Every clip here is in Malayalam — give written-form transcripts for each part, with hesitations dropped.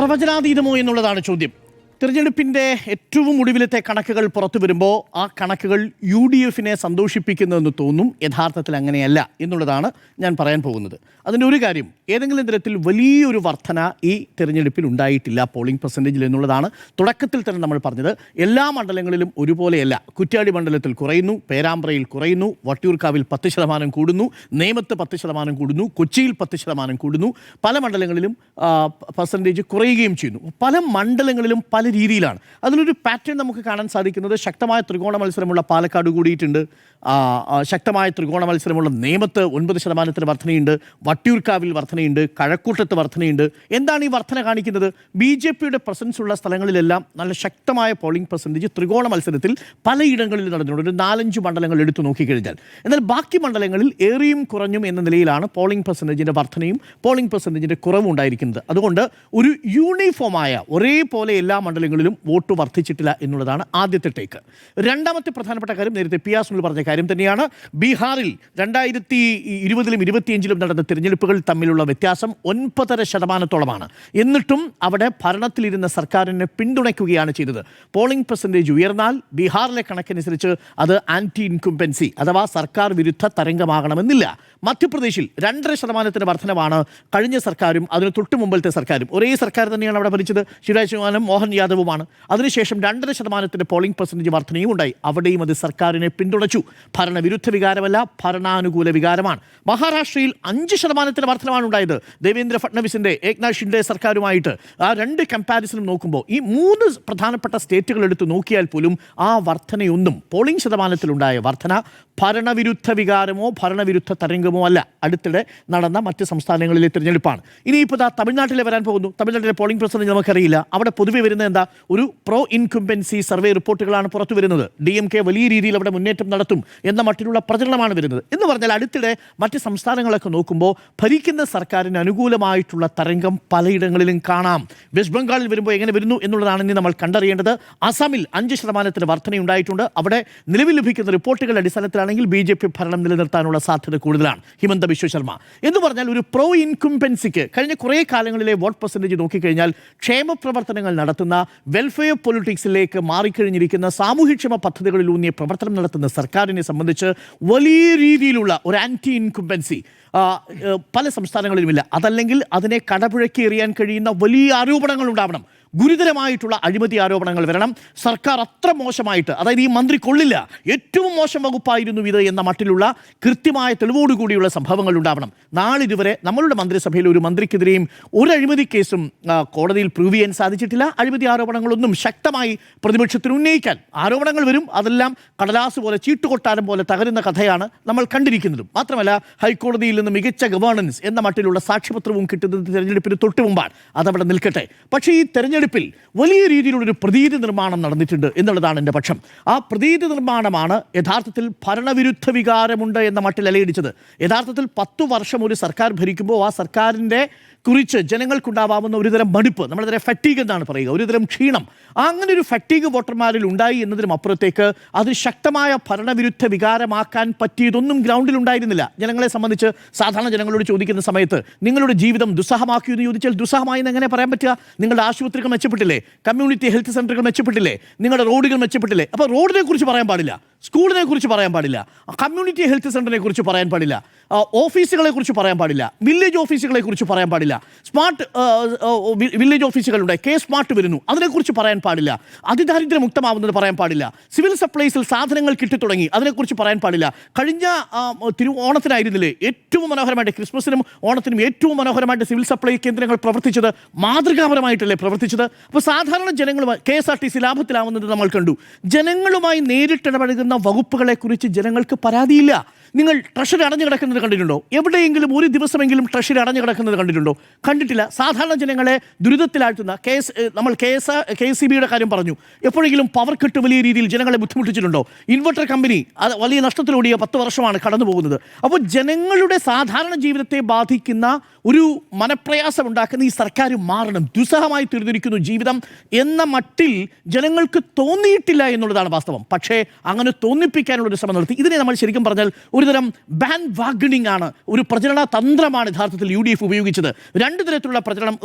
പ്രവചനാതീതമോ എന്നുള്ളതാണ് ചോദ്യം. തിരഞ്ഞെടുപ്പിൻ്റെ ഏറ്റവും ഒടുവിലത്തെ കണക്കുകൾ പുറത്തു വരുമ്പോൾ ആ കണക്കുകൾ UDFനെ സന്തോഷിപ്പിക്കുന്നതെന്ന് തോന്നും. യഥാർത്ഥത്തിൽ അങ്ങനെയല്ല എന്നുള്ളതാണ് ഞാൻ പറയാൻ പോകുന്നത്. അതിൻ്റെ ഒരു കാര്യം, ഏതെങ്കിലും തരത്തിൽ വലിയൊരു വർധന ഈ തിരഞ്ഞെടുപ്പിൽ ഉണ്ടായിട്ടില്ല പോളിംഗ് പെർസെൻറ്റേജിൽ എന്നുള്ളതാണ് തുടക്കത്തിൽ തന്നെ നമ്മൾ പറഞ്ഞത്. എല്ലാ മണ്ഡലങ്ങളിലും ഒരുപോലെയല്ല. കുറ്റ്യാടി മണ്ഡലത്തിൽ കുറയുന്നു, പേരാമ്പ്രയിൽ കുറയുന്നു, വട്ടിയൂർക്കാവിൽ 10% കൂടുന്നു, നേമത്ത് 10% കൂടുന്നു, കൊച്ചിയിൽ 10% കൂടുന്നു. പല മണ്ഡലങ്ങളിലും പെർസെൻറ്റേജ് കുറയുകയും ചെയ്യുന്നു. പല മണ്ഡലങ്ങളിലും പല രീതിയിലാണ്. അതിലൊരു പാറ്റേൺ നമുക്ക് കാണാൻ സാധിക്കുന്നത്, ശക്തമായ ത്രികോണ മത്സരമുള്ള പാലക്കാട് കൂടിയിട്ടുണ്ട്, ശക്തമായ ത്രികോണ മത്സരമുള്ള നേമത്ത് 9% വർധനയുണ്ട്, വട്ടിയൂർക്കാവിൽ വർധനയുണ്ട്, കഴക്കൂട്ടത്ത് വർധനയുണ്ട്. എന്താണ് ഈ വർധന കാണിക്കുന്നത്? BJPയുടെ പ്രസൻസ് ഉള്ള സ്ഥലങ്ങളിലെല്ലാം നല്ല ശക്തമായ പോളിംഗ് പെർസെൻറ്റേജ് ത്രികോണ മത്സരത്തിൽ പലയിടങ്ങളിൽ നടന്നിട്ടുണ്ട്. ഒരു 4-5 മണ്ഡലങ്ങൾ എടുത്തു നോക്കിക്കഴിഞ്ഞാൽ. എന്നാൽ ബാക്കി മണ്ഡലങ്ങളിൽ ഏറിയും കുറഞ്ഞും എന്ന നിലയിലാണ് പോളിംഗ് പെർസെൻറ്റേജിൻ്റെ വർധനയും പോളിംഗ് പെർസെൻറ്റേജിൻ്റെ കുറവും ഉണ്ടായിരിക്കുന്നത്. അതുകൊണ്ട് ഒരു യൂണിഫോമായ ഒരേപോലെ എല്ലാ മണ്ഡലങ്ങളിലും വോട്ട് വർദ്ധിച്ചിട്ടില്ല എന്നുള്ളതാണ് ആദ്യത്തെ ടേക്ക്. രണ്ടാമത്തെ പ്രധാനപ്പെട്ട കാര്യം, നേരത്തെ പി. സുനിൽ പറഞ്ഞ കാര്യം തന്നെയാണ്. ബീഹാറിൽ 2020-ലും 2025-ലും നടന്ന തിരഞ്ഞെടുപ്പുകൾ തമ്മിലുള്ള വ്യത്യാസം 9.5%. എന്നിട്ടും അവിടെ ഭരണത്തിലിരുന്ന സർക്കാരിനെ പിന്തുണയ്ക്കുകയാണ് ചെയ്തത്. പോളിംഗ് പെർസെൻറ്റേജ് ഉയർന്നാൽ ബീഹാറിലെ കണക്കനുസരിച്ച് അത് ആൻറ്റി ഇൻകുംബൻസി അഥവാ സർക്കാർ വിരുദ്ധ തരംഗമാകണമെന്നില്ല. മധ്യപ്രദേശിൽ 2.5% വർധനമാണ് കഴിഞ്ഞ സർക്കാരും അതിന് തൊട്ട് മുമ്പത്തെ സർക്കാരും. ഒരേ സർക്കാർ തന്നെയാണ് അവിടെ ഭരിച്ചത്. ശിവരാജ് ചൗഹാനും മോഹൻ യാദവുമാണ്. അതിനുശേഷം 2.5% പോളിംഗ് പെർസെൻറ്റേജ് വർധനയും ഉണ്ടായി. അവിടെയും അത് സർക്കാരിനെ പിന്തുണച്ചു. ഭരണവിരുദ്ധ വികാരമല്ല, ഭരണാനുകൂല വികാരമാണ്. മഹാരാഷ്ട്രയിൽ 5% വർധനമാണ് ഉണ്ടായത്. ദേവേന്ദ്ര ഫട്നവിസിൻ്റെ ഏക്നാഥ് ഷിൻഡെ സർക്കാരുമായിട്ട് ആ 2 കമ്പാരിസണും നോക്കുമ്പോൾ ഈ 3 പ്രധാനപ്പെട്ട സ്റ്റേറ്റുകൾ എടുത്ത് നോക്കിയാൽ പോലും ആ വർധനയൊന്നും, പോളിംഗ് ശതമാനത്തിലുണ്ടായ വർധന ഭരണവിരുദ്ധ വികാരമോ ഭരണവിരുദ്ധ തരംഗമോ അല്ല. അടുത്തിടെ നടന്ന മറ്റ് സംസ്ഥാനങ്ങളിലെ തിരഞ്ഞെടുപ്പാണ്. ഇനിയിപ്പോൾ തമിഴ്നാട്ടിലെ വരാൻ പോകുന്നു. തമിഴ്നാട്ടിലെ പോളിംഗ് പെർസെൻറ്റേജ് നമുക്കറിയില്ല. അവിടെ പൊതുവെ വരുന്നത് എന്താ? ഒരു പ്രോ ഇൻകുംബൻസി സർവേ റിപ്പോർട്ടുകളാണ് പുറത്തു വരുന്നത്. DMK വലിയ രീതിയിൽ അവിടെ മുന്നേറ്റം നടത്തും എന്ന മട്ടിലുള്ള പ്രചരണമാണ് വരുന്നത്. എന്ന് പറഞ്ഞാൽ അടുത്തിടെ മറ്റ് സംസ്ഥാനങ്ങളൊക്കെ നോക്കുമ്പോൾ ഭരിക്കുന്ന സർക്കാരിന് അനുകൂലമായിട്ടുള്ള തരംഗം പലയിടങ്ങളിലും കാണാം. വെസ്റ്റ് ബംഗാളിൽ വരുമ്പോൾ എങ്ങനെ വരുന്നു എന്നുള്ളതാണ് ഇനി നമ്മൾ കണ്ടറിയേണ്ടത്. അസമിൽ 5% വർധനയുണ്ടായിട്ടുണ്ട്. അവിടെ നിലവിൽ ലഭിക്കുന്ന റിപ്പോർട്ടുകളുടെ അടിസ്ഥാനത്തിലാണെങ്കിൽ BJP ഭരണം നിലനിർത്താനുള്ള സാധ്യത കൂടുതലാണ്. ഹിമന്ത ബിശ്വ ശർമ്മ എന്ന് പറഞ്ഞാൽ ഒരു പ്രോ ഇൻകുംബൻസിക്ക് കഴിഞ്ഞ കുറേ കാലങ്ങളിലെ വോട്ട് പെർസെൻറ്റേജ് നോക്കിക്കഴിഞ്ഞാൽ ക്ഷേമ പ്രവർത്തനങ്ങൾ നടത്തുന്ന, വെൽഫെയർ പൊളിറ്റിക്സിലേക്ക് മാറിക്കഴിഞ്ഞിരിക്കുന്ന, സാമൂഹ്യക്ഷേമ പദ്ധതികളിലൂന്നിയ പ്രവർത്തനം നടത്തുന്ന സർക്കാരിനെ സംബന്ധിച്ച് വലിയ രീതിയിലുള്ള ഒരു ആൻറ്റി ഇൻകുംബൻസി പല സംസ്ഥാനങ്ങളിലുമില്ല. അതല്ലെങ്കിൽ അതിനെ കടപുഴക്കി എറിയാൻ കഴിയുന്ന വലിയ ആരോപണങ്ങൾ ഉണ്ടാവണം. ഗുരുതരമായിട്ടുള്ള അഴിമതി ആരോപണങ്ങൾ വരണം. സർക്കാർ അത്ര മോശമായിട്ട്, അതായത് ഈ മന്ത്രി കൊള്ളില്ല, ഏറ്റവും മോശം വകുപ്പായിരുന്നു ഇത് എന്ന മട്ടിലുള്ള കൃത്യമായ തെളിവോടുകൂടിയുള്ള സംഭവങ്ങൾ ഉണ്ടാവണം. നാളിതുവരെ നമ്മളുടെ മന്ത്രിസഭയിൽ ഒരു മന്ത്രിക്കെതിരെയും ഒരു അഴിമതി കേസും കോടതിയിൽ പ്രൂവ് ചെയ്യാൻ സാധിച്ചിട്ടില്ല. അഴിമതി ആരോപണങ്ങളൊന്നും ശക്തമായി പ്രതിപക്ഷത്തിന് ഉന്നയിക്കാൻ ആരോപണങ്ങൾ വരും. അതെല്ലാം കടലാസ് പോലെ, ചീട്ടുകൊട്ടാരം പോലെ തകരുന്ന കഥയാണ് നമ്മൾ കണ്ടിരിക്കുന്നതും. മാത്രമല്ല, ഹൈക്കോടതിയിൽ നിന്ന് മികച്ച ഗവേണൻസ് എന്ന മട്ടിലുള്ള സാക്ഷ്യപത്രവും കിട്ടുന്നത് തിരഞ്ഞെടുപ്പിന് തൊട്ട് മുമ്പാണ്. അതവിടെ നിൽക്കട്ടെ. പക്ഷേ ഈ തെരഞ്ഞെടുപ്പിൽ വലിയ രീതിയിലുള്ളൊരു പ്രതീതി നിർമ്മാണം നടന്നിട്ടുണ്ട് എന്നുള്ളതാണ് എൻ്റെ പക്ഷം. ആ പ്രതീതി നിർമ്മാണമാണ് യഥാർത്ഥത്തിൽ ഭരണവിരുദ്ധ വികാരമുണ്ട് എന്ന മട്ടിൽ അലയടിച്ചത്. യഥാർത്ഥത്തിൽ 10 വർഷം ഒരു സർക്കാർ ഭരിക്കുമ്പോൾ ആ സർക്കാരിൻ്റെ കുറിച്ച് ജനങ്ങൾക്കുണ്ടാവാവുന്ന ഒരുതരം മടുപ്പ്, നമ്മളതിനെ ഫറ്റീഗ് എന്നാണ് പറയുക, ഒരുതരം ക്ഷീണം, അങ്ങനെ ഒരു ഫറ്റീഗ് വോട്ടർമാരിൽ ഉണ്ടായി എന്നതിനും അപ്പുറത്തേക്ക് അത് ശക്തമായ ഭരണവിരുദ്ധ വികാരമാക്കാൻ പറ്റിയതൊന്നും ഗ്രൗണ്ടിൽ ഉണ്ടായിരുന്നില്ല. ജനങ്ങളെ സംബന്ധിച്ച് സാധാരണ ജനങ്ങളോട് ചോദിക്കുന്ന സമയത്ത് നിങ്ങളുടെ ജീവിതം ദുസ്സഹമാക്കി എന്ന് ചോദിച്ചാൽ ദുസ്സഹമായി എന്ന് എങ്ങനെ പറയാൻ പറ്റുക? നിങ്ങളുടെ ആശുപത്രികൾ മെച്ചപ്പെട്ടില്ലേ? കമ്മ്യൂണിറ്റി ഹെൽത്ത് സെൻ്ററുകൾ മെച്ചപ്പെട്ടില്ലേ? നിങ്ങളുടെ റോഡുകൾ മെച്ചപ്പെട്ടില്ലേ? അപ്പോൾ റോഡിനെ കുറിച്ച് പറയാൻ പാടില്ല, സ്കൂളിനെ കുറിച്ച് പറയാൻ പാടില്ല, കമ്മ്യൂണിറ്റി ഹെൽത്ത് സെൻ്ററിനെ കുറിച്ച് പറയാൻ പാടില്ല, ഓഫീസുകളെ കുറിച്ച് പറയാൻ പാടില്ല, വില്ലേജ് ഓഫീസുകളെ കുറിച്ച് പറയാൻ പാടില്ല, സ്മാർട്ട് വില്ലേജ് ഓഫീസുകളുടെ സ്മാർട്ട് വരുന്നു, അതിനെക്കുറിച്ച് പറയാൻ പാടില്ല, അതിദാരിദ്ര്യമുക്തമാവുന്നത് പറയാൻ പാടില്ല, സിവിൽ സപ്ലൈസിൽ സാധനങ്ങൾ കിട്ടിത്തുടങ്ങി, അതിനെക്കുറിച്ച് പറയാൻ പാടില്ല. കഴിഞ്ഞ ഓണത്തിനായിരുന്നില്ലേ ഏറ്റവും മനോഹരമായിട്ട്, ക്രിസ്മസിനും ഓണത്തിനും ഏറ്റവും മനോഹരമായിട്ട് സിവിൽ സപ്ലൈ കേന്ദ്രങ്ങൾ പ്രവർത്തിച്ചത്? മാതൃകാപരമായിട്ടല്ലേ പ്രവർത്തിച്ചത്? അപ്പോൾ സാധാരണ ജനങ്ങളുമായി KSRTC ലാഭത്തിലാവുന്നത് നമ്മൾ കണ്ടു. ജനങ്ങളുമായി നേരിട്ടിടപഴകുന്ന വകുപ്പുകളെക്കുറിച്ച് ജനങ്ങൾക്ക് പരാതിയില്ല. നിങ്ങൾ ട്രഷറി അടഞ്ഞു കിടക്കുന്നത് കണ്ടിട്ടുണ്ടോ? എവിടെയെങ്കിലും ഒരു ദിവസമെങ്കിലും ട്രഷറി അടഞ്ഞു കിടക്കുന്നത് കണ്ടിട്ടുണ്ടോ? കണ്ടിട്ടില്ല. സാധാരണ ജനങ്ങളെ ദുരിതത്തിലാഴ്ത്തുന്ന നമ്മൾ KSEBയുടെ കാര്യം പറഞ്ഞു. എപ്പോഴെങ്കിലും പവർ കട്ട് വലിയ രീതിയിൽ ജനങ്ങളെ ബുദ്ധിമുട്ടിച്ചിട്ടുണ്ടോ? ഇൻവെർട്ടർ കമ്പനി അത് വലിയ നഷ്ടത്തിലൂടിയ 10 വർഷമാണ് കടന്നു പോകുന്നത്. അപ്പോൾ ജനങ്ങളുടെ സാധാരണ ജീവിതത്തെ ബാധിക്കുന്ന ഒരു മനപ്രയാസം ഉണ്ടാക്കുന്ന ഈ സർക്കാർ മാറണം, ദുസ്സഹമായി തീർന്നിരിക്കുന്നു ജീവിതം എന്ന മട്ടിൽ ജനങ്ങൾക്ക് തോന്നിയിട്ടില്ല എന്നുള്ളതാണ് വാസ്തവം. പക്ഷേ അങ്ങനെ തോന്നിപ്പിക്കാനുള്ള ഒരു ശ്രമം നടത്തി. ഇതിനെ നമ്മൾ ശരിക്കും പറഞ്ഞാൽ ഒരുതരം ബാൻഡ് വാഗണിംഗ് ആണ്, ഒരു പ്രചരണ തന്ത്രമാണ് യഥാർത്ഥത്തിൽ UDF ഉപയോഗിച്ചത്. രണ്ട് തരത്തിലുള്ള പ്രചരണം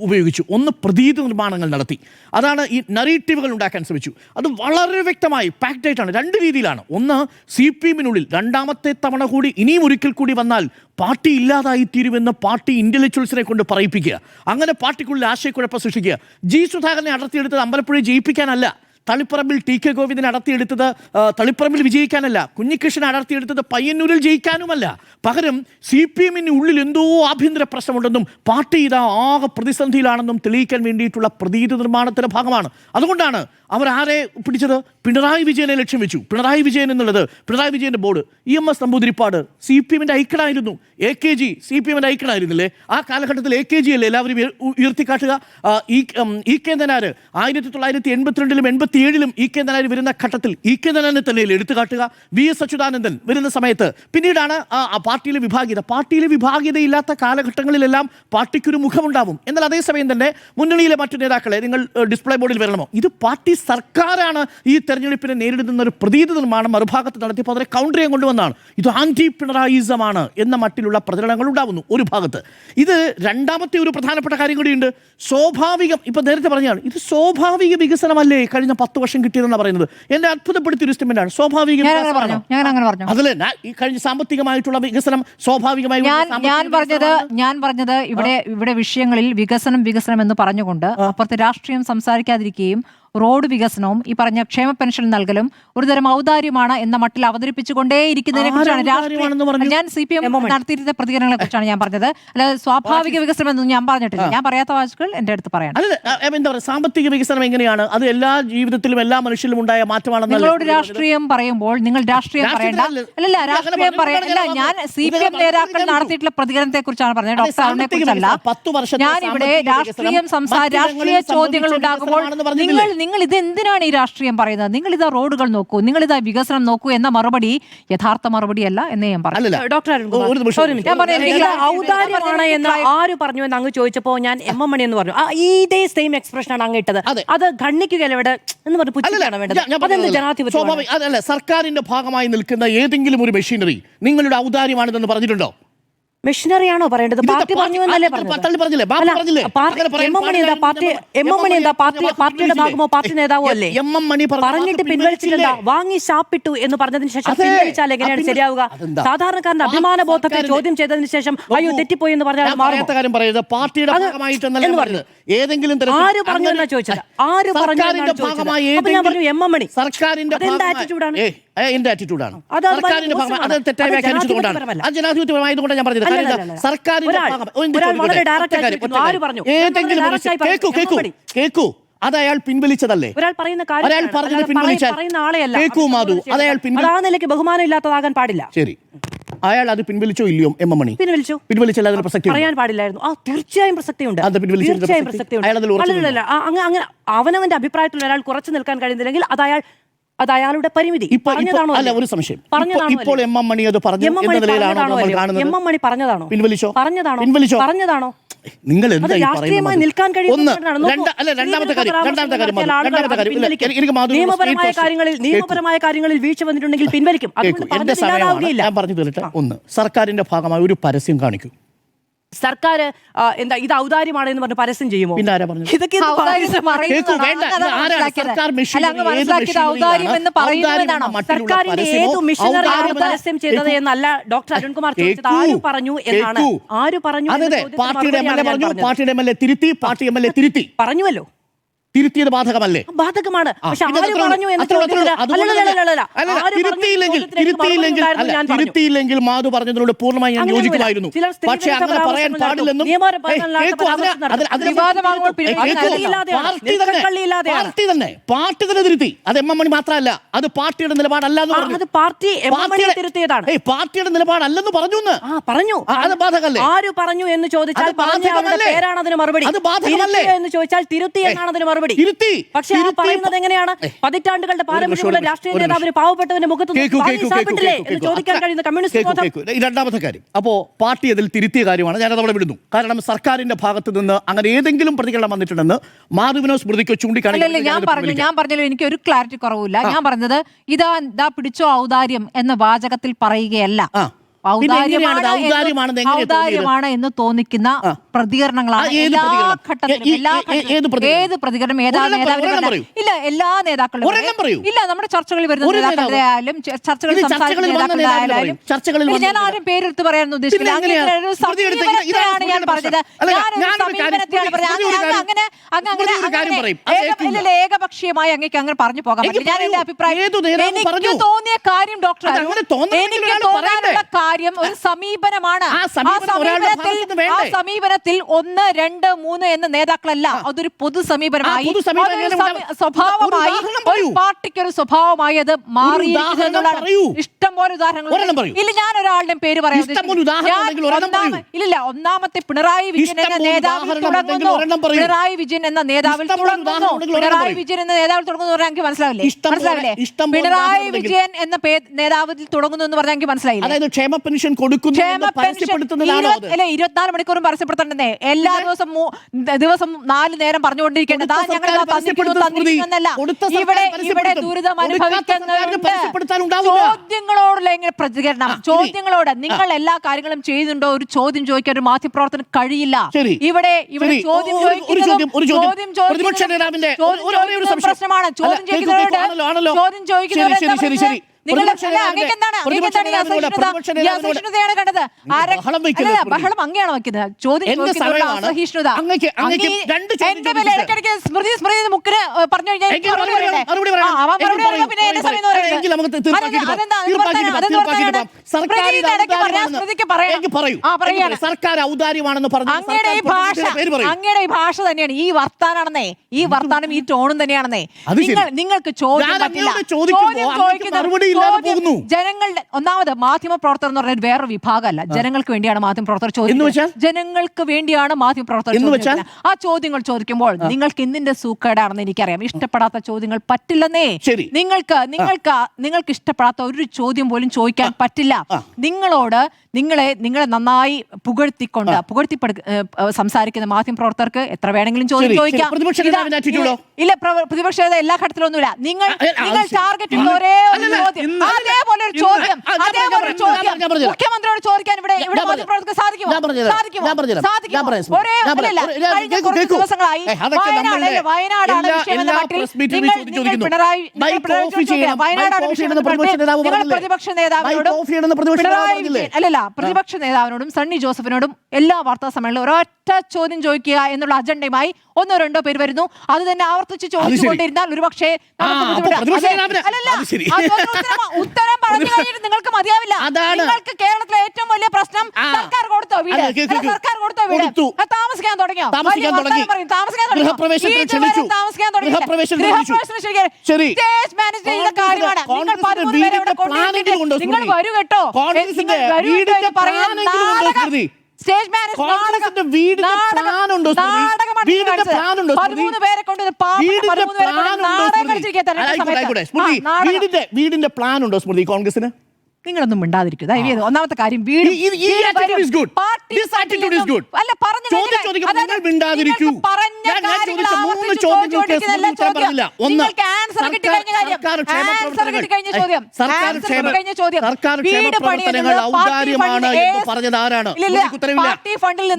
ഉപയോഗിച്ചു. ഒന്ന്, പ്രതീതി നിർമ്മാണങ്ങൾ നടത്തി, അതാണ് ഈ നറേറ്റീവുകൾ ഉണ്ടാക്കാൻ ശ്രമിച്ചു. അത് വളരെ വ്യക്തമായി പാക്ഡ് ആയിട്ടാണ്, രണ്ട് രീതിയിലാണ്. ഒന്ന്, CPM-നുള്ളിൽ രണ്ടാമത്തെ തവണ കൂടി ഇനിയും ഒരിക്കൽ കൂടി വന്നാൽ പാർട്ടി ഇല്ലാതായിത്തീരുമെന്ന് പാർട്ടി ഇന്റലക്ച്വൽസിനെ കൊണ്ട് പറയിപ്പിക്കുക, അങ്ങനെ പാർട്ടിക്കുള്ളിൽ ആശയക്കുഴപ്പം സൃഷ്ടിക്കുക. ജി സുധാകരനെ അടർത്തിയെടുത്തത് അമ്പലപ്പുഴയെ ജയിപ്പിക്കാനല്ല, തളിപ്പറമ്പിൽ TK ഗോവിന്ദനെ അടർത്തിയെടുത്തത് തളിപ്പറമ്പിൽ വിജയിക്കാനല്ല, കുഞ്ഞികൃഷ്ണനെ അടർത്തിയെടുത്തത് പയ്യന്നൂരിൽ ജയിക്കാനുമല്ല. പകരം CPM-ന് ഉള്ളിൽ എന്തോ ആഭ്യന്തര പ്രശ്നമുണ്ടെന്നും പാർട്ടി ഇതാ ആകെ പ്രതിസന്ധിയിലാണെന്നും തെളിയിക്കാൻ വേണ്ടിയിട്ടുള്ള പ്രതീതി നിർമ്മാണത്തിന്റെ ഭാഗമാണ്. അതുകൊണ്ടാണ് അവർ ആരെ പിടിച്ചത്? പിണറായി വിജയനെ ലക്ഷ്യം വെച്ചു. പിണറായി വിജയൻ എന്നുള്ളത് പിണറായി വിജയന്റെ ബോർഡ്, EMS നമ്പൂതിരിപ്പാട് CPM-ന്റെ ഐക്കണായിരുന്നു, AKG CPM-ന്റെ ഐക്കണായിരുന്നില്ലേ? ആ കാലഘട്ടത്തിൽ AKG അല്ലേ എല്ലാവരും ഉയർത്തിക്കാട്ടുക? EK നായർ 1982-ലും 87-ലും EK നായർ വരുന്ന ഘട്ടത്തിൽ EK നായരെ തന്നെ എടുത്തു കാട്ടുക. VS അച്യുതാനന്ദൻ വരുന്ന സമയത്ത് പിന്നീടാണ് പാർട്ടിയിലെ വിഭാഗീയത. പാർട്ടിയിലെ വിഭാഗീയതയില്ലാത്ത കാലഘട്ടങ്ങളിലെല്ലാം പാർട്ടിക്കൊരു മുഖമുണ്ടാവും. എന്നാൽ അതേസമയം തന്നെ മുന്നണിയിലെ മറ്റു നേതാക്കളെ നിങ്ങൾ ഡിസ്പ്ലേ ബോർഡിൽ വരണമോ? ഇത് പാർട്ടി സർക്കാരാണ് ഈ തെരഞ്ഞെടുപ്പിനെ നേരിടുന്ന ഒരു പ്രതീതി നിർമ്മാണം മറുഭാഗത്ത് നടത്തിയപ്പോൾ അതിനെ കൗണ്ടർ ചെയ്യാൻ കൊണ്ടുവന്നാണ്. ഇത് ആന്റി പിണറായിസമാണ് എന്ന മട്ടിലുള്ള പ്രചരണങ്ങൾ ഉണ്ടാവുന്നു ഒരു ഭാഗത്ത്. ഇത് രണ്ടാമത്തെ ഒരു പ്രധാനപ്പെട്ട കാര്യം കൂടിയുണ്ട്. സ്വാഭാവികം, ഇപ്പൊ നേരത്തെ പറഞ്ഞാണ്, ഇത് സ്വാഭാവിക വികസനമല്ലേ കഴിഞ്ഞ 10 വർഷം കിട്ടിയതെന്നാണ് പറയുന്നത്. എന്നെ അത്ഭുതപ്പെടുത്തിയ ഒരു സ്റ്റേറ്റ്മെന്റാണ് സ്വാഭാവിക വികസനം. അതിലെ ഈ കഴിഞ്ഞ സാമ്പത്തികമായിട്ടുള്ള വികസനം സ്വാഭാവികമായി ഞാൻ പറഞ്ഞത് ഇവിടെ വിഷയങ്ങളിൽ വികസനം എന്ന് പറഞ്ഞുകൊണ്ട് അപ്പുറത്ത് രാഷ്ട്രീയം സംസാരിക്കാതിരിക്കുകയും റോഡ് വികസനവും ഈ പറഞ്ഞ ക്ഷേമ പെൻഷൻ നൽകലും ഒരുതരം ഔദാര്യമാണ് എന്ന മട്ടിൽ അവതരിപ്പിച്ചുകൊണ്ടേയിരിക്കുന്നതിനെ കുറിച്ചാണ് ഞാൻ CPM നടത്തിയിരുന്ന പ്രതികരണങ്ങളെ കുറിച്ചാണ് ഞാൻ പറഞ്ഞത്. അല്ലാതെ സ്വാഭാവിക വികസനം എന്നൊന്നും ഞാൻ പറഞ്ഞിട്ടില്ല. ഞാൻ പറയാത്ത വാക്കുകൾ എന്റെ അടുത്ത് പറയണം. എന്താ പറയുക, സാമ്പത്തിക വികസനം എങ്ങനെയാണ്? അത് എല്ലാ ജീവിതത്തിലും എല്ലാ മനുഷ്യരിലും ഉണ്ടായ മാറ്റമാണെന്ന് നിങ്ങളോട് രാഷ്ട്രീയം പറയുമ്പോൾ നിങ്ങൾ രാഷ്ട്രീയം പറയേണ്ട. അല്ലല്ല, രാഷ്ട്രീയം പറയണ്ട. ഞാൻ CPM നേതാക്കൾ നടത്തിയിട്ടുള്ള പ്രതികരണത്തെ കുറിച്ചാണ് പറഞ്ഞത്, ഡോക്ടർ അരുണിനെ കുറിച്ചല്ല. ഞാൻ ഇവിടെ രാഷ്ട്രീയ ചോദ്യങ്ങൾ ഉണ്ടാകുമ്പോൾ നിങ്ങൾ ഇത് എന്തിനാണ് ഈ രാഷ്ട്രീയം പറയുന്നത്? നിങ്ങൾ ഇതാ റോഡുകൾ നോക്കൂ, നിങ്ങൾ ഇതാ വികസനം നോക്കൂ എന്ന മറുപടി യഥാർത്ഥ മറുപടിയല്ല എന്ന് ഞാൻ പറഞ്ഞു. ഡോക്ടർ ഔദാര്യമാണ് എന്ന് ആര് പറഞ്ഞു എന്ന് അങ്ങ് ചോദിച്ചപ്പോ ഞാൻ MM മണി എന്ന് പറഞ്ഞു. ഇതേ സെയിം എക്സ്പ്രഷൻ ആണ് അങ്ങ് ഇട്ടത്. അത് ഖണ്ഡിക്കുകയല്ല ഇവിടെ എന്ന് പറഞ്ഞു പുച്ഛിക്കാണ് വേണ്ടത്. അതെന്ത് ജനാധിപത്യം? സർക്കാരിന്റെ ഭാഗമായി നിൽക്കുന്ന ഏതെങ്കിലും ഒരു മെഷീനറി നിങ്ങളുടെ ഔദാര്യമാണെന്ന് പറഞ്ഞിട്ടുണ്ടോ? മെഷീനറിയാണോ പറയേണ്ടത്? പാർട്ടി പറഞ്ഞു എന്നല്ലേ പറഞ്ഞില്ലേ? പാർട്ടിയുടെ ഭാഗമോ പാർട്ടി നേതാവോ അല്ലേ? പറഞ്ഞിട്ട് പിൻവലിച്ചിട്ടില്ല. വാങ്ങി ശാപ്പിട്ടു എന്ന് പറഞ്ഞതിന് ശേഷം പിൻവലിച്ചാൽ എങ്ങനെയാണ് ശരിയാവുക? സാധാരണക്കാരന്റെ അഭിമാന ബോധത്തെ ചോദ്യം ചെയ്തതിന് ശേഷം അയ്യോ തെറ്റിപ്പോയി എന്ന് പറഞ്ഞാൽ ആര് പറഞ്ഞു എന്നാ ചോദിച്ചത്? ആര് പറഞ്ഞു? ഞാൻ പറഞ്ഞു MM മണി. സർക്കാരിന്റെ ആറ്റിറ്റ്യൂഡാണ്. എന്റെ ആറ്റിറ്റ്യൂഡാണ്. അത് തെറ്റായി വ്യാഖ്യാനിച്ചതുകൊണ്ടാണ്, അത് ജനാധിപത്യമായതുകൊണ്ടാണ് ഞാൻ പറഞ്ഞത്. കേക്കൂ, അത് അയാൾ പിൻവലിച്ചതല്ലേ? ഒരാൾ പറയുന്ന ആളെയല്ല. ബഹുമാനം ഇല്ലാത്തതാകാൻ പാടില്ല. ശരി, അയാൾ അത് പിൻവലിച്ചോ ഇല്ലയോ? MM മണി പിൻവലിച്ചല്ല, അതിന് പ്രസക്തി പറയാൻ പാടില്ലായിരുന്നു. തീർച്ചയായും പ്രസക്തിയുണ്ട്. അങ്ങനെ അവനവന്റെ അഭിപ്രായത്തിൽ ഒരാൾ കുറച്ചു നിൽക്കാൻ കഴിയുന്നില്ലെങ്കിൽ അത് അയാളുടെ പരിമിതി. അല്ല, ഒരു സംശയം, ഇപ്പോൾ MM മണി അത് പറഞ്ഞു എന്ന നിലയിലാണോ നമ്മൾ കാണുന്നത്? MM മണി പറഞ്ഞതാണോ? പിൻവലിച്ചോ? പറഞ്ഞതാണോ? നിങ്ങൾ എന്താ രാഷ്ട്രീയമായി നിൽക്കാൻ കഴിയുന്ന നിയമപരമായ കാര്യങ്ങളിൽ വീഴ്ച വന്നിട്ടുണ്ടെങ്കിൽ പിൻവലിക്കും. ഞാൻ പറഞ്ഞു തീർട്ടെ. ഒന്ന്, സർക്കാരിന്റെ ഭാഗമായി ഒരു പരസ്യം കാണിക്കും. സർക്കാർ എന്താ ഇത് ഔദാര്യമാണ് എന്ന് പറഞ്ഞ് പരസ്യം ചെയ്യുമോ? പിന്നെ ആരാ പറഞ്ഞു? സർക്കാരിന്റെ ഏതു മിഷനറിയാണ് പരസ്യം ചെയ്തത് എന്നല്ല ഡോക്ടർ അരുൺകുമാർ ചോദിച്ചത്. ആര് പറഞ്ഞു എന്നാണ്. ആര് പറഞ്ഞു? പാർട്ടിയുടെ MLA തിരുത്തി, പാർട്ടി MLA തിരുത്തി പറഞ്ഞുവല്ലോ. തിരുത്തിയത് ബാധകമല്ലേ? ബാധകമാണ്. പക്ഷെ ആര് പറഞ്ഞു എന്ന് തിരുത്തിയില്ലെങ്കിൽ മാധു പറഞ്ഞതിനോട് പൂർണ്ണമായി ഞാൻ യോജിക്കുമായിരുന്നു. പക്ഷെ അങ്ങനെ പറയാൻ പാടില്ലെന്നും പാർട്ടി തന്നെ തിരുത്തി. അത് MM മണി മാത്രമല്ല, അത് പാർട്ടിയുടെ നിലപാടല്ലെന്ന് പറഞ്ഞു. പാർട്ടിയുടെ നിലപാടല്ലെന്ന് പറഞ്ഞു. അത് ബാധകമല്ലേ? ആര് പറഞ്ഞു എന്ന് ചോദിച്ചാൽ പേരാണ് അതിന് മറുപടി. അത് ബാധകമല്ലേ എന്ന് ചോദിച്ചാൽ തിരുത്തി എന്നാണ് അതിന് മറുപടി. മറുപടി. ഇരുത്തി. പക്ഷേ ആ പറയുന്നത് എങ്ങനെയാണ്? പതിറ്റാണ്ടുകളുടെ പാരമ്പര്യമുള്ള രാഷ്ട്രീയ നേതാവിന് പാവപ്പെട്ടവന്റെ മുഖത്ത് ശാപിട്ടില്ലേ എന്ന് ചോദിക്കാൻ കഴിയുന്ന കമ്മ്യൂണിസ്റ്റ് ബോധം. രണ്ടാമത്തെ കാര്യം, അപ്പോ പാർട്ടി അതിൽ തിരുത്തിയ കാര്യമാണ്, ഞാനത് അവിടെ വിടുന്നു. കാരണം സർക്കാരിന്റെ ഭാഗത്ത് നിന്ന് അങ്ങനെ ഏതെങ്കിലും പ്രതികരണം വന്നിട്ടുണ്ടെന്ന് മാധുവിനോ സ്മൃതിക്കോ ചൂണ്ടിക്കാണിക്കാൻ ഞാൻ പറഞ്ഞല്ലോ എനിക്ക് ഒരു ക്ലാരിറ്റി കുറവില്ല. ഞാൻ പറഞ്ഞത് ഇതാ പിടിച്ചോ ഔദാര്യം എന്ന വാചകത്തിൽ പറയുകയല്ല. ഔദാര്യമാണ് എന്ന് തോന്നിക്കുന്ന പ്രതികരണങ്ങളാണ് എല്ലാ ഘട്ടത്തിലും. ഏത് പ്രതികരണം ഏതാ നേതാവിനും ഇല്ല, എല്ലാ നേതാക്കളും ഇല്ല, നമ്മുടെ ചർച്ചകളിൽ വരുന്ന നേതാക്കളുടെ ആയാലും ചർച്ചകളിൽ സംസാരിക്കുന്ന നേതാക്കളുടെ ആയാലും ഞാൻ ആരും പേരെടുത്ത് പറയാൻ ഉദ്ദേശിക്കില്ല. സമീപനത്തെയാണ് ഞാൻ പറഞ്ഞത്. സമീപനത്തെയാണ് പറഞ്ഞത്. അങ്ങനെ ഏകപക്ഷീയമായി അങ്ങേക്ക് അങ്ങനെ പറഞ്ഞു പോകാൻ പറ്റില്ല. ഞാൻ എന്റെ അഭിപ്രായം എനിക്ക് തോന്നിയ കാര്യം ഡോക്ടർ എനിക്ക് തോന്നാനുള്ള കാര്യം ഒരു സമീപനമാണ്. ആ സമീപനത്തിൽ 1, 2, 3 എന്ന നേതാക്കളല്ല, അതൊരു പൊതു സമീപനമായി സ്വഭാവമായി ഒരു പാർട്ടിക്ക് ഒരു സ്വഭാവമായി അത് മാറിയിരിക്കുന്നതാണ്. ഇഷ്ടം പോലെ ഉദാഹരണങ്ങൾ ഇല്ല. ഞാൻ ഒരാളുടെയും പേര് പറയാം. ഇല്ല, ഒന്നാമത്തെ പിണറായി വിജയൻ എന്ന നേതാവിൽ തുടങ്ങുന്നു. പിണറായി വിജയൻ എന്ന നേതാവിൽ തുടങ്ങുന്നു. പിണറായി വിജയൻ എന്ന നേതാവിൽ തുടങ്ങുന്നു പറഞ്ഞാൽ എനിക്ക് മനസ്സിലാവില്ലേ? പിണറായി വിജയൻ എന്ന നേതാവിൽ തുടങ്ങുന്നു എന്ന് പറഞ്ഞാൽ എനിക്ക് മനസ്സിലായില്ല. 24 മണിക്കൂറും പരസ്യപ്പെടുത്തണ്ടേ? എല്ലാ ദിവസം 4 നേരം പറഞ്ഞുകൊണ്ടിരിക്കേണ്ടത് ഇവിടെ ദുരിതം അനുഭവിക്കുന്നവരുണ്ട്. ചോദ്യങ്ങളോടുള്ള എങ്ങനെ പ്രതികരണം? ചോദ്യങ്ങളോട് നിങ്ങൾ എല്ലാ കാര്യങ്ങളും ചെയ്യുന്നുണ്ടോ? ഒരു ചോദ്യം ചോദിക്കാൻ ഒരു മാധ്യമപ്രവർത്തനം കഴിയില്ല. ഇവിടെ ചോദ്യം പ്രശ്നമാണ്. ചോദ്യം ചോദിക്കുന്നവരുടെ ബഹളം അങ്ങനെയാണ് വെക്കുന്നത്. ചോദ്യം അസഹിഷ്ണുത സ്മൃതി മുക്കിന് പറഞ്ഞു സർക്കാർ ഔദാര്യമാണെന്ന് പറഞ്ഞു. അങ്ങയുടെ ഈ ഭാഷ തന്നെയാണ്, ഈ വർത്താനാണെന്നേ, ഈ വർത്താനം ഈ ടോണും തന്നെയാണെന്നേ. നിങ്ങൾക്ക് ചോദ്യം ജനങ്ങളുടെ ഒന്നാമത് മാധ്യമ പ്രവർത്തകർ എന്ന് പറഞ്ഞാൽ വേറൊരു വിഭാഗമല്ല. ജനങ്ങൾക്ക് വേണ്ടിയാണ് മാധ്യമ പ്രവർത്തകർ ചോദിക്കുന്നത്. ജനങ്ങൾക്ക് വേണ്ടിയാണ് മാധ്യമ പ്രവർത്തകർ ചോദിക്കുന്നത്. ആ ചോദ്യങ്ങൾ ചോദിക്കുമ്പോൾ നിങ്ങൾക്ക് എന്തിന്റെ സൂക്കേടാണെന്ന് എനിക്കറിയാം. ഇഷ്ടപ്പെടാത്ത ചോദ്യങ്ങൾ പറ്റില്ലെന്നേ. നിങ്ങൾക്ക് ഇഷ്ടപ്പെടാത്ത ഒരു ചോദ്യം പോലും ചോദിക്കാൻ പറ്റില്ല. നിങ്ങളെ നന്നായി പുകഴ്ത്തി സംസാരിക്കുന്ന മാധ്യമ പ്രവർത്തകർക്ക് എത്ര വേണമെങ്കിലും ചോദ്യം ചോദിക്കാം. ഇല്ല, പ്രതിപക്ഷ എല്ലാ ഘട്ടത്തിലൊന്നുമില്ല. നിങ്ങൾ ടാർഗറ്റ് ഒരേ ഒരു ചോദ്യം, അതേപോലെ ഒരു ചോദ്യം മുഖ്യമന്ത്രിയോട് ചോദിക്കാൻ ഇവിടെ മാധ്യമപ്രവർത്തകർക്ക് സാധിക്കുമോ? ദിവസങ്ങളായി വയനാടാണ് വിഷയം എന്ന മട്ടിൽ പ്രതിപക്ഷ നേതാവിനോടും സണ്ണി ജോസഫിനോടും എല്ലാ വാർത്താ സമ്മേളനവും ഒരൊറ്റ ചോദ്യം ചോദിക്കുക എന്നുള്ള അജണ്ടയുമായി 1 or 2 പേര് വരുന്നു. അത് തന്നെ ആവർത്തിച്ച് ചോദിച്ചുകൊണ്ടിരുന്നാൽ ഒരുപക്ഷേ ഉത്തരം പറഞ്ഞു കഴിഞ്ഞിട്ട് നിങ്ങൾക്ക് മതിയാവില്ല. നിങ്ങൾക്ക് കേരളത്തിലെ ഏറ്റവും വലിയ പ്രശ്നം സർക്കാർ കൊടുത്തോ വീട്, സർക്കാർ കൊടുത്തോ വീട്, താമസിക്കാൻ തുടങ്ങിയോ, താമസിക്കാൻ തുടങ്ങി, നിങ്ങൾ വരൂ കേട്ടോ. സ്റ്റേജ് മാനേജ് 13 പേരെ കൊണ്ട് വീടിന്റെ പ്ലാൻ ഉണ്ടോ സ്മൃതി കോൺഗ്രസിന്? നിങ്ങളൊന്നും മിണ്ടാതിരിക്കും. ഒന്നാമത്തെ കാര്യം പാർട്ടി ഫണ്ടിൽ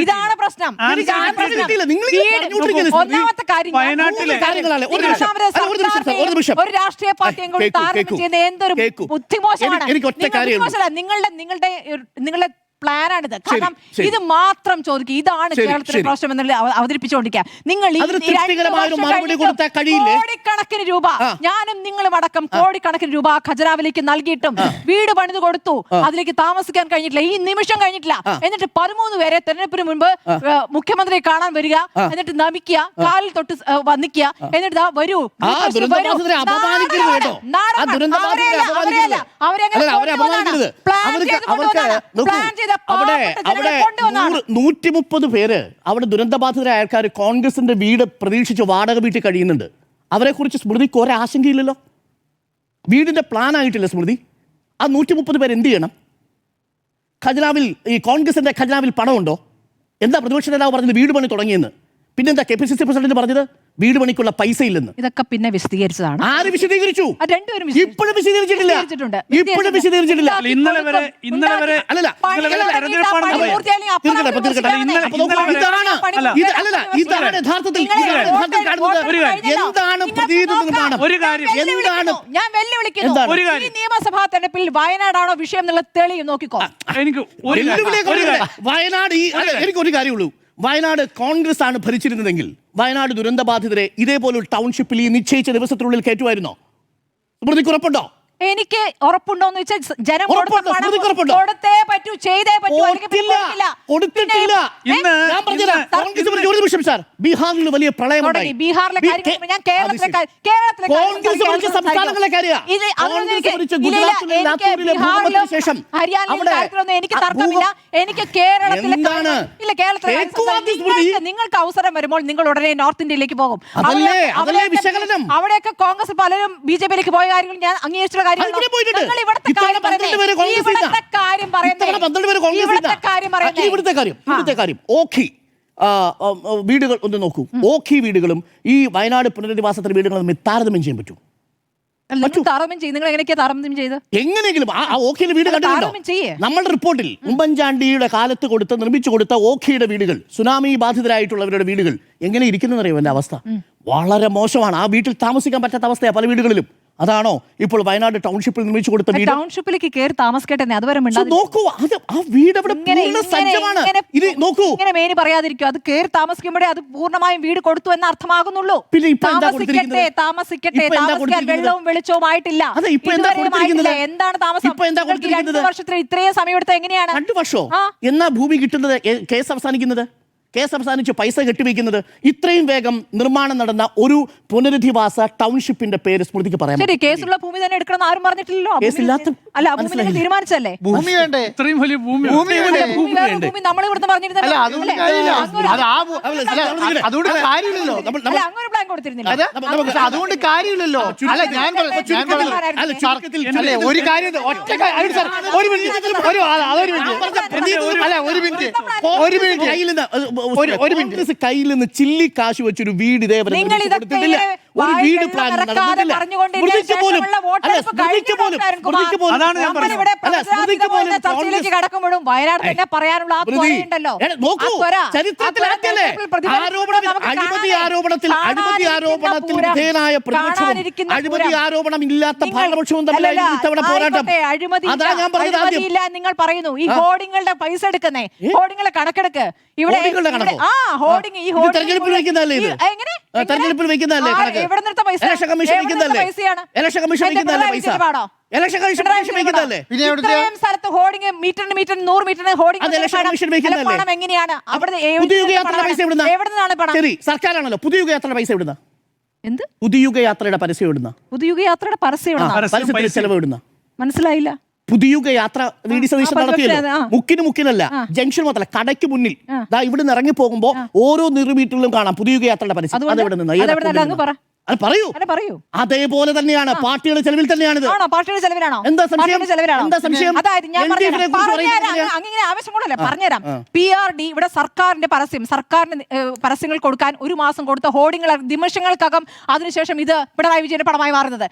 ഇതാണ് പ്രശ്നം. ഒന്നാമത്തെ കാര്യം ഒരു രാഷ്ട്രീയ പാർട്ടിയും കൂടി താരതമ്യം ചെയ്യുന്ന എന്തൊരു ബുദ്ധിമോശമാണ്. നിങ്ങളുടെ പ്ലാനാണിത്. കാരണം ഇത് മാത്രം ചോദിക്കുക, ഇതാണ് കേരളത്തിലെ പ്രശ്നം എന്നുള്ള അവതരിപ്പിച്ചുകൊണ്ടിരിക്കുക. നിങ്ങൾ കോടിക്കണക്കിന് രൂപ, ഞാനും നിങ്ങളും അടക്കം കോടിക്കണക്കിന് രൂപ ഖജനാവിലേക്ക് നൽകിയിട്ടും വീട് പണിത് കൊടുത്തു, അതിലേക്ക് താമസിക്കാൻ കഴിഞ്ഞിട്ടില്ല, ഈ നിമിഷം കഴിഞ്ഞിട്ടില്ല. എന്നിട്ട് 13 പേരെ തെരഞ്ഞെടുപ്പിന് മുൻപ് മുഖ്യമന്ത്രിയെ കാണാൻ വരിക, എന്നിട്ട് നമിക്കുക, കാലിൽ തൊട്ട് വന്നിക്കുക, എന്നിട്ട് വരൂ പ്ലാൻ ചെയ്ത് ചെയ്ത അവിടെ പാവപ്പെട്ട ജനങ്ങളെ അവിടെ കൊണ്ടുവന്നതാണ്. 130 പേര് അവിടെ ദുരന്തബാധിതരായ ആൾക്കാർ കോൺഗ്രസിന്റെ വീട് പ്രതീക്ഷിച്ച് വാടക വീട്ടിൽ കഴിയുന്നുണ്ട്. അവരെ കുറിച്ച് സ്മൃതിക്ക് ഒരാശങ്കയില്ലല്ലോ. വീടിന്റെ പ്ലാൻ ആയിട്ടില്ല സ്മൃതി. ആ 130 പേര് എന്ത് ചെയ്യണം? ഖജനാവിൽ ഈ കോൺഗ്രസിന്റെ ഖജനാവിൽ പണമുണ്ടോ? എന്താ പ്രതിപക്ഷ നേതാവ് പറഞ്ഞത് വീട് പണി തുടങ്ങിയെന്ന്? പിന്നെന്താ KPCC പ്രസിഡന്റ് പറഞ്ഞത് വീട് പണിക്കുള്ള പൈസ ഇല്ലെന്ന്? ഇതൊക്കെ പിന്നെ വിശദീകരിച്ചതാണ്. ആര് വിശദീകരിച്ചു? രണ്ടുപേരും ഇപ്പോഴും വിശദീകരിച്ചിട്ടില്ല. ഇപ്പോഴും വിശദീകരിച്ചിട്ടില്ല. ഇന്നലെ വരെ അല്ലല്ല ഇതാണ് യഥാർത്ഥത്തിൽ എന്താണ് പ്രതീതി നിർമ്മാണം? ഒരു കാര്യം എന്താണ് ഞാൻ വെല്ലുവിളിക്കുന്നു. ഈ നിയമസഭാ തെരഞ്ഞെടുപ്പിൽ വയനാടാണോ വിഷയം എന്നുള്ള തെളിയും നോക്കിക്കോ. എനിക്ക് വയനാട് എനിക്കൊരു കാര്യമുള്ളൂ. വയനാട് കോൺഗ്രസ് ആണ് ഭരിച്ചിരുന്നതെങ്കിൽ വയനാട് ദുരന്തബാധിതരെ ഇതേപോലെ ടൗൺഷിപ്പിൽ ഈ നിശ്ചയിച്ച ദിവസത്തിനുള്ളിൽ കയറ്റുമായിരുന്നോ? സ്മൃതിക്ക് ഉറപ്പുണ്ടോ? എനിക്ക് ഉറപ്പുണ്ടോന്ന് വെച്ചാൽ ജനം ഉറപ്പുണ്ടോ? കൊടുത്തേ പറ്റൂ, ചെയ്തേ പറ്റൂ. കൊടുത്തിട്ടില്ല. ഞാൻ പറഞ്ഞുതരാം. കോൺഗ്രസ് ഒരു നിമിഷം സാർ. ബീഹാറിൽ വലിയ പ്രളയം ഉണ്ടായി. ബീഹാറിലെ കാര്യം ഞാൻ കേരളത്തിലെ കോൺഗ്രസ് ഭരിച്ച സംസ്ഥാനങ്ങളെ കാര്യമാണ്. ശേഷം എനിക്ക് തർക്കമില്ല. എനിക്ക് കേരളത്തിലെ ഇല്ല, കേരളത്തിലെ നിങ്ങൾക്ക് അവസരം വരുമ്പോൾ നിങ്ങൾ ഉടനെ നോർത്ത് ഇന്ത്യയിലേക്ക് പോകും. അവിടെയൊക്കെ കോൺഗ്രസ് പലരും BJPയിലേക്ക് പോയ കാര്യങ്ങൾ ഞാൻ അംഗീകരിച്ചിട്ടുള്ള വീടുകൾ ഒന്ന് നോക്കൂ. ഓഖി വീടുകളും ഈ വയനാട് പുനരധിവാസത്തിന്റെ വീടുകളും താരതമ്യം ചെയ്യാൻ പറ്റും? എങ്ങനെയെങ്കിലും ആ ഓഖിയുടെ വീട് കണ്ടിട്ടുണ്ടോ? നമ്മളുടെ റിപ്പോർട്ടിൽ ഉമ്മൻചാണ്ടിയുടെ കാലത്ത് നിർമ്മിച്ചു കൊടുത്ത ഓഖിയുടെ വീടുകൾ, സുനാമി ബാധിതരായിട്ടുള്ളവരുടെ വീടുകൾ എങ്ങനെ ഇരിക്കുന്നറിയോ? എന്റെ അവസ്ഥ വളരെ മോശമാണ്. ആ വീട്ടിൽ താമസിക്കാൻ പറ്റാത്ത അവസ്ഥയാണ് പല വീടുകളിലും. അതാണോ ഇപ്പോൾ വയനാട് ടൗൺഷിപ്പിൽ നിർമ്മിച്ചു കൊടുത്ത വീട്? ടൗൺഷിപ്പിലേക്ക് കയറി താമസിക്കട്ടെ, അതുവരെ നോക്കൂ. ആ വീട് സജ്ജമാണ്. ഇത് നോക്കൂ. ഇങ്ങനെ മേനി പറയാതിരിക്കും. അത് കയറി താമസിക്കുമ്പോഴേ അത് പൂർണ്ണമായും വീട് കൊടുത്തു എന്ന് അർത്ഥമാകുന്നുള്ളൂ. താമസിക്കട്ടെ, താമസിക്കാൻ വെള്ളവും വെളിച്ചവും ആയിട്ടില്ല. എന്താണ് താമസം? 2 വർഷത്തിൽ ഇത്രയും സമയം എടുത്ത എങ്ങനെയാണ്? 2 വർഷമോ? എന്നാ ഭൂമി കിട്ടുന്നത്? കേസ് അവസാനിക്കുന്നത്? കേസ് അവസാനിച്ച് പൈസ കെട്ടിവെക്കുന്നത്? ഇത്രയും വേഗം നിർമ്മാണം നടന്ന ഒരു പുനരധിവാസ ടൗൺഷിപ്പിന്റെ പേര് സ്മൃതിക്ക് പറയാം. ശരി, കേസുള്ള ഭൂമി തന്നെ എടുക്കണം ആരും പറഞ്ഞിട്ടില്ലല്ലോ. അല്ല, ഭൂമി തീരുമാനിച്ചല്ലേ? ഭൂമി വേണ്ടേ? ഇത്രയും വലിയ ഭൂമി നമ്മൾ ഇവിടുന്ന് പറഞ്ഞിരുന്നല്ലോ. അതുകൊണ്ട് കാര്യമില്ലല്ലോ. അങ്ങനെ പ്ലാൻ കൊടുത്തിരുന്നില്ല. അതുകൊണ്ട് കാര്യമില്ലല്ലോ. അല്ല ഞാൻ ഒരു കാര്യം കോൺഗ്രസ് കയ്യിൽ നിന്ന് ചില്ലി കാശ് വെച്ചൊരു വീട് ഇതേവരെ കൊടുത്തിട്ടില്ല. ഒരു വീട് പ്ലാൻ നടന്നിട്ടില്ല. കടക്കുമ്പോഴും വയനാട് തന്നെ പറയാനുള്ള ആ ത്വരയുണ്ടല്ലോ. അഴിമതി ആരോപണത്തിൽ വിധേയനായ പ്രതിപക്ഷവും അഴിമതി ആരോപണം ഇല്ലാത്ത ഭരണപക്ഷവും തമ്മിലായിരുന്നു ഇത്തവണ പോരാട്ടം. അതാ ഞാൻ പറഞ്ഞത് ആദ്യം. നിങ്ങൾ പറയുന്നു ഈ ഹോർഡിങ്ങളുടെ പൈസ എടുക്കുന്നേ, ഹോർഡിങ്ങളുടെ കണക്കെടുക്ക്. ഇവിടെ തെരഞ്ഞെടുപ്പിൽ വയ്ക്കുന്നതല്ലേ? ഇത് തെരഞ്ഞെടുപ്പിൽ വയ്ക്കുന്നതല്ലേ? ഇലക്ഷൻ കമ്മീഷൻ വയ്ക്കുന്നതല്ലേ? ഇലക്ഷൻ കമ്മീഷൻ വയ്ക്കുന്നതല്ലേ പൈസ? ഇലക്ഷൻ കമ്മീഷൻ വയ്ക്കുന്നതല്ലേ? സ്ഥലത്ത് ഹോർഡിംഗ് മീറ്ററിന് 100 മീറ്ററിന് ഹോർഡിംഗ് എങ്ങനെയാണ്? പുതുയുഗയാത്രയുടെ പൈസ എവിടുന്ന? ശരി, സർക്കാരാണല്ലോ. പുതുയുഗയാത്രയുടെ പൈസ എവിടുന്ന? എന്ത് പുതുയുഗയാത്രയുടെ പരസ്യം എവിടുന്ന? പുതുയുഗയാത്രയുടെ പരസ്യം പരസ്യത്തിന് ചെലവ് എവിടുന്ന? മനസ്സിലായില്ല. പുതിയുഗ യാത്ര VD സതീശൻ നടത്തിയല്ലോ. മുക്കിനല്ല, ജംഗ്ഷൻ മാത്രമല്ല, കടയ്ക്ക് മുന്നിൽ ഇവിടുന്ന് ഇറങ്ങി പോകുമ്പോ ഓരോ 100 മീറ്ററിലും കാണാം പുതിയുഗ യാത്രയുടെ പരസ്യം. അതെവിടെ നിന്ന്? അത് പറയൂ. അതേപോലെ തന്നെയാണ്, പാർട്ടിയുടെ ചെലവിൽ തന്നെയാണിത്. എന്താ സംശയം? അങ്ങനെ ആവശ്യങ്ങളല്ലേ പറഞ്ഞുതരാം. PRD ഇവിടെ സർക്കാരിന്റെ പരസ്യങ്ങൾ കൊടുക്കാൻ 1 മാസം കൊടുത്ത ഹോർഡിങ്ങൾ നിമിഷങ്ങൾക്കകം അതിനുശേഷം ഇത് പിണറായി വിജയന്റെ പടമായി മാറുന്നത്.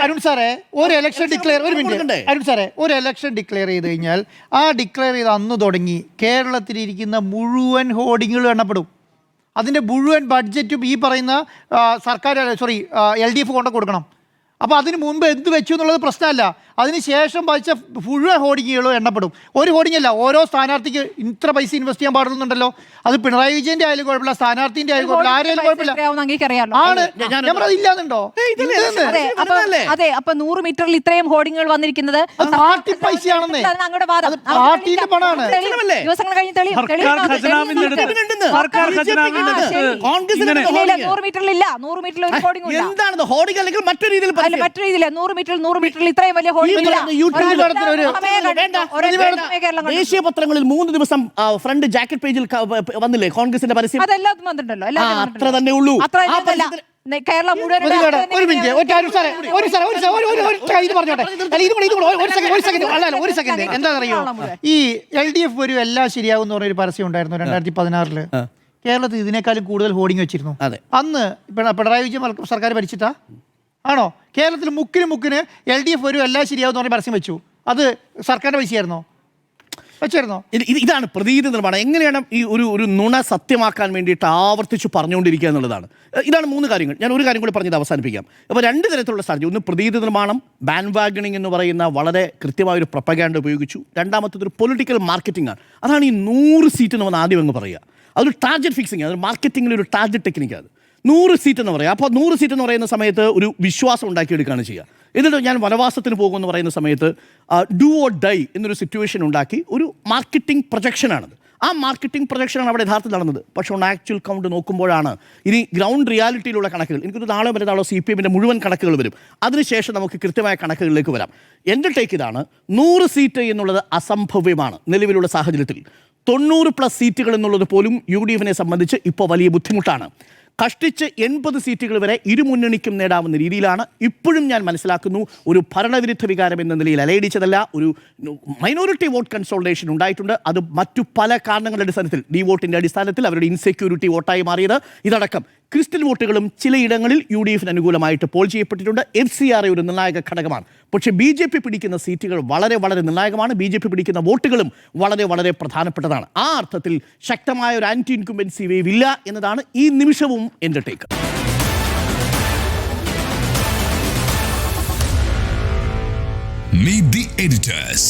അരുൺ സാറേ, ഒരു ഇലക്ഷൻ ഡിക്ലെയർ ചെയ്ത് കഴിഞ്ഞാൽ ആ ഡിക്ലെയർ ചെയ്ത് അന്ന് തുടങ്ങി കേരളത്തിലിരിക്കുന്ന മുഴുവൻ ഹോർഡിങ്ങുകളും എണ്ണപ്പെടും. അതിൻ്റെ മുഴുവൻ ബഡ്ജറ്റും ഈ പറയുന്ന LDF കൊണ്ട് കൊടുക്കണം. അപ്പോൾ അതിന് മുൻപ് എന്ത് വെച്ചു എന്നുള്ളത് പ്രശ്നമല്ല. അതിനുശേഷം വായിച്ച മുഴുവൻ ഹോർഡിങ്ങുകളും എണ്ണപ്പെടും. ഒരു ഹോർഡിംഗ് അല്ല, ഓരോ സ്ഥാനാർത്ഥിക്ക് ഇത്ര പൈസ ഇൻവെസ്റ്റ് ചെയ്യാൻ പാടുന്നുണ്ടല്ലോ. അത് പിണറായി വിജയന്റെ ആയാലും കുഴപ്പമില്ല, സ്ഥാനാർത്ഥിന്റെ ആയാലും കുഴപ്പമില്ല, ആരെയും കുഴപ്പമില്ല. ആണ് ഇല്ലാന്നുണ്ടോ? അതെ, അപ്പൊ 100 മീറ്ററിൽ ഇത്രയും ഹോർഡിങ്ങുകൾ വന്നിരിക്കുന്നത് പാർട്ടി പൈസയാണെന്നേ, പാർട്ടിന്റെ പണമാണ്. ദിവസങ്ങൾ കഴിഞ്ഞ് കോൺഗ്രസ് മീറ്ററിൽ ഇല്ല, 100 മീറ്ററിൽ ഒരു ഹോർഡിംഗ് ഇല്ല. എന്താണ് ഹോർഡിംഗ് അല്ലെങ്കിൽ മറ്റൊരു രീതിയിൽ മറ്റു രീതിയിൽ 100 മീറ്ററിൽ ഇത്രയും വലിയ ഹോർഡിംഗ് ഇല്ല. ദേശീയ പത്രങ്ങളിൽ 3 ദിവസം ഫ്രണ്ട് ജാക്കറ്റ് പേജിൽ വന്നില്ലേ കോൺഗ്രസിന്റെ പരസ്യം? അതെല്ലാം വന്നിട്ടുണ്ടല്ലോ, അത്ര തന്നെ ഉള്ളൂ. കേരളം മുഴുവൻ. ഒരു മിനിറ്റ്, ഒരു സെക്കൻഡ്. എന്താണെന്നറിയോ, ഈ LDF ഒരു എല്ലാം ശരിയാകുന്ന പറഞ്ഞൊരു പരസ്യം ഉണ്ടായിരുന്നു 2016. കേരളത്തിൽ ഇതിനേക്കാളും കൂടുതൽ ഹോർഡിംഗ് വെച്ചിരുന്നു. അന്ന് പിണറായി വിജയൻ സർക്കാർ ഭരിച്ചിട്ടാ ആണോ? കേരളത്തിൽ മുക്കിന് LDF ഒരു എല്ലാം ശരിയാകുന്ന പറഞ്ഞ പരസ്യം വെച്ചു. അത് സർക്കാരിന്റെ പൈസയായിരുന്നോ? വെച്ചായിരുന്നോ? ഇതാണ് പ്രതീതി നിർമ്മാണം. എങ്ങനെയാണ് ഈ ഒരു നുണ സത്യമാക്കാൻ വേണ്ടിയിട്ട് ആവർത്തിച്ച് പറഞ്ഞുകൊണ്ടിരിക്കുക എന്നുള്ളതാണ്. ഇതാണ് 3 കാര്യങ്ങൾ. ഞാൻ ഒരു കാര്യം കൂടി പറഞ്ഞത് അവസാനിപ്പിക്കാം. അപ്പോൾ 2 തരത്തിലുള്ള സ്ട്രാറ്റജി. ഒന്ന് പ്രതീതി നിർമ്മാണം, ബാൻഡ് വാഗണിംഗ് എന്ന് പറയുന്ന വളരെ കൃത്യമായൊരു പ്രൊപ്പഗാൻഡ ഉപയോഗിച്ചു. രണ്ടാമത്തേത് ഒരു പൊളിറ്റിക്കൽ മാർക്കറ്റിംഗ് ആണ്. അതാണ് ഈ 100 സീറ്റ് എന്ന് പറഞ്ഞാൽ ആദ്യം അങ്ങ് പറയുക. അതൊരു ടാർഗറ്റ് ഫിക്സിങ്, അതൊരു മാർക്കറ്റിംഗിൽ ഒരു ടാർഗറ്റ് ടെക്നിക്കാണ്. 100 സീറ്റ് എന്ന് പറയാം. അപ്പോൾ 100 സീറ്റ് എന്ന് പറയുന്ന സമയത്ത് ഒരു വിശ്വാസം ഉണ്ടാക്കിയെടുക്കുകയാണ് ചെയ്യുക. എന്നിട്ട് ഞാൻ വനവാസത്തിന് പോകുമെന്ന് പറയുന്ന സമയത്ത് ഡു ഓർ ഡൈ എന്നൊരു സിറ്റുവേഷൻ ഉണ്ടാക്കി ഒരു മാർക്കറ്റിംഗ് പ്രൊജക്ഷനാണത്. ആ മാർക്കറ്റിംഗ് പ്രൊജക്ഷനാണ് അവിടെ യഥാർത്ഥത്തിൽ നടന്നത്. പക്ഷേ ഓൺ ആക്ച്വൽ കൗണ്ട് നോക്കുമ്പോഴാണ് ഇനി ഗ്രൗണ്ട് റിയാലിറ്റിയിലുള്ള കണക്കുകൾ, എനിക്കൊരു നാളെ മറ്റന്നാളോ CPM-ന്റെ മുഴുവൻ കണക്കുകൾ വരും. അതിനുശേഷം നമുക്ക് കൃത്യമായ കണക്കുകളിലേക്ക് വരാം. എൻ്റെ ടേക്ക് ഇതാണ്, 100 സീറ്റ് എന്നുള്ളത് അസംഭവ്യമാണ് നിലവിലുള്ള സാഹചര്യത്തിൽ. 90+ സീറ്റുകൾ എന്നുള്ളത് പോലും UDF-നെ സംബന്ധിച്ച് ഇപ്പോൾ വലിയ ബുദ്ധിമുട്ടാണ്. കഷ്ടിച്ച് 80 സീറ്റുകൾ വരെ ഇരുമുന്നണിക്കും നേടാവുന്ന രീതിയിലാണ് ഇപ്പോഴും ഞാൻ മനസ്സിലാക്കുന്നു. ഒരു ഭരണവിരുദ്ധ വികാരം എന്ന നിലയിൽ അലയടിച്ചതല്ല, ഒരു മൈനോറിറ്റി വോട്ട് കൺസോൾട്ടേഷൻ ഉണ്ടായിട്ടുണ്ട്. അത് മറ്റു പല കാരണങ്ങളുടെ അടിസ്ഥാനത്തിൽ, ഡി വോട്ടിൻ്റെ അടിസ്ഥാനത്തിൽ അവരുടെ ഇൻസെക്യൂരിറ്റി വോട്ടായി മാറിയത് ഇതടക്കം ക്രിസ്ത്യൻ വോട്ടുകളും ചിലയിടങ്ങളിൽ UDF-ന് അനുകൂലമായിട്ട് പോൾ ചെയ്യപ്പെട്ടിട്ടുണ്ട്. FCRA ഒരു നിർണായക ഘടകമാണ്. പക്ഷേ BJP പിടിക്കുന്ന സീറ്റുകൾ വളരെ വളരെ നിർണായകമാണ്. BJP പിടിക്കുന്ന വോട്ടുകളും വളരെ വളരെ പ്രധാനപ്പെട്ടതാണ്. ആ അർത്ഥത്തിൽ ശക്തമായ ഒരു ആൻറ്റി ഇൻകുംബൻസി വേവ് ഇല്ല എന്നതാണ് ഈ നിമിഷവും എൻ്റെ ടേക്ക്. Meet the editors.